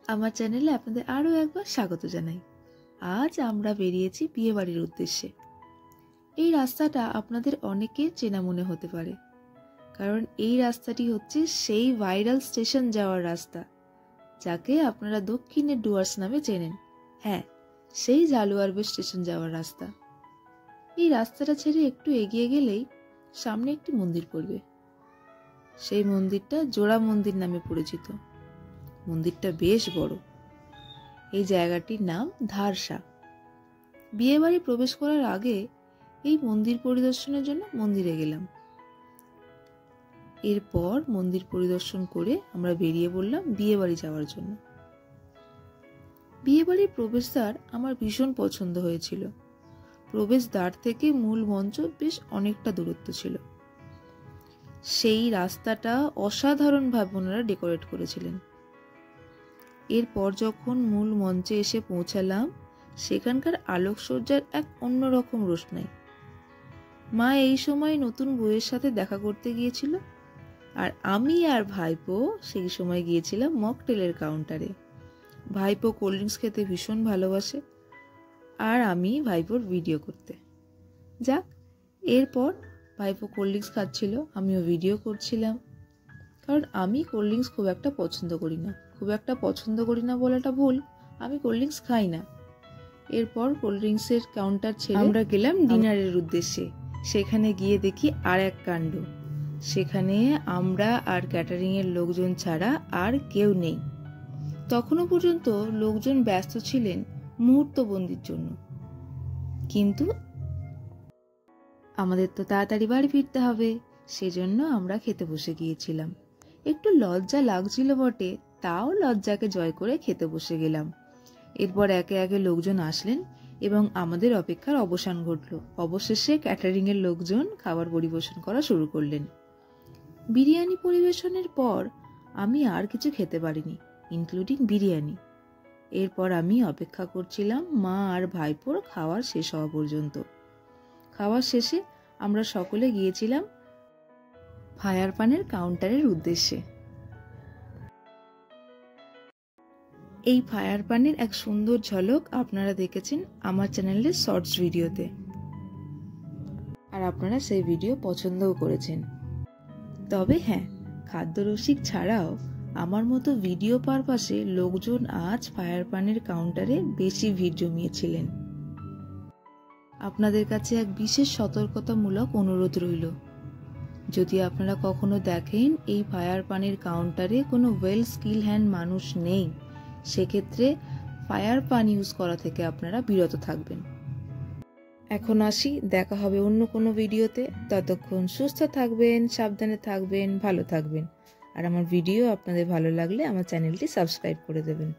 আমার চ্যানেলে আপনাদের আরও একবার স্বাগত জানাই। আজ আমরা বেরিয়েছি বিয়ে বাড়ির উদ্দেশ্যে। এই রাস্তাটা আপনাদের অনেকের চেনা মনে হতে পারে, কারণ এই রাস্তাটি হচ্ছে সেই ভাইরাল স্টেশন যাওয়ার রাস্তা, যাকে আপনারা দক্ষিণের ডুয়ার্স নামে চেনেন। হ্যাঁ, সেই জালুয়ারবে স্টেশন যাওয়ার রাস্তা। এই রাস্তাটা ছেড়ে একটু এগিয়ে গেলেই সামনে একটি মন্দির পড়বে। সেই মন্দিরটা জোড়া মন্দির নামে পরিচিত। মন্দিরটা বেশ বড়। এই জায়গাটির নাম ধারসা। বিয়ে বাড়ি প্রবেশ করার আগে এই মন্দির পরিদর্শনের জন্য মন্দিরে গেলাম। এরপর মন্দির পরিদর্শন করে আমরা বেরিয়ে পড়লাম বিয়ে বাড়ি যাওয়ার জন্য। বিয়ে বাড়ির প্রবেশদ্বার আমার ভীষণ পছন্দ হয়েছিল। প্রবেশদ্বার থেকে মূল মঞ্চ বেশ অনেকটা দূরত্ব ছিল। সেই রাস্তাটা অসাধারণভাবে ওনারা ডেকোরেট করেছিলেন। এরপর যখন মূল মঞ্চে এসে পৌঁছালাম, সেখানকার আলোকসজ্জার এক অন্যরকম রোশনাই। মা এই সময় নতুন বউয়ের সাথে দেখা করতে গিয়েছিল, আর আমি আর ভাইপো সেই সময় গিয়েছিলাম মকটেলের কাউন্টারে। ভাইপো কোল্ড ড্রিঙ্কস খেতে ভীষণ ভালোবাসে, আর আমি ভাইপোর ভিডিও করতে। যাক, এরপর ভাইপো কোল্ড ড্রিঙ্কস খাচ্ছিল, আমিও ভিডিও করছিলাম। কারণ আমি কোল্ড ড্রিঙ্কস খুব একটা পছন্দ করি না বলাটা ভুল, আমি কোল্ড ড্রিঙ্কস খাই না। এরপর কোল্ড ড্রিঙ্কসের কাউন্টার ছেড়ে আমরা গেলাম ডিনারের উদ্দেশ্যে। সেখানে গিয়ে দেখি আর এক কাণ্ড। সেখানে আমরা আর ক্যাটারিং এর লোকজন ছাড়া আর কেউ নেই। তখনও পর্যন্ত লোকজন ব্যস্ত ছিলেন মুহূর্তবন্দির জন্য, কিন্তু আমাদের তো তাড়াতাড়ি বাড়ি ফিরতে হবে, সেজন্য আমরা খেতে বসে গিয়েছিলাম। একটু লজ্জা লাগছিল বটে, তাও লজ্জাকে জয় করে খেতে বসে গেলাম। এরপর একে একে লোকজন আসলেন এবং আমাদের অপেক্ষার অবসান ঘটল। অবশেষে ক্যাটারিং এর লোকজন খাবার পরিবেশন করা শুরু করলেন। বিরিয়ানি পরিবেশনের পর আমি আর কিছু খেতে পারিনি, ইনক্লুডিং বিরিয়ানি। এরপর আমি অপেক্ষা করছিলাম মা আর ভাইপোর খাওয়ার শেষ হওয়া পর্যন্ত। খাওয়ার শেষে আমরা সকলে গিয়েছিলাম ফায়ার পানের কাউন্টারের উদ্দেশ্যে। এই ফায়ার পানের এক সুন্দর ঝলক আপনারা দেখেছেন আমার চ্যানেলের শর্টস ভিডিওতে, আর আপনারা সেই ভিডিও পছন্দও করেছেন। তবে হ্যাঁ, খাদ্যরসিক ছাড়াও আমার মতো ভিডিও পারপাসে লোকজন আজ ফায়ার পানের কাউন্টারে বেশি ভিড় জমিয়েছিলেন। আপনাদের কাছে এক বিশেষ সতর্কতামূলক অনুরোধ রইল, যদি আপনারা কখনো দেখেন এই ফায়ার পানের কাউন্টারে কোনো ওয়েল স্কিল হ্যান্ড মানুষ নেই, সেক্ষেত্রে ফায়ার পান ইউজ করা থেকে আপনারা বিরত থাকবেন। এখন আসি, দেখা হবে অন্য কোনো ভিডিওতে। ততক্ষণ সুস্থ থাকবেন, সাবধানে থাকবেন, ভালো থাকবেন। আর আমার ভিডিও আপনাদের ভালো লাগলে আমার চ্যানেলটি সাবস্ক্রাইব করে দেবেন।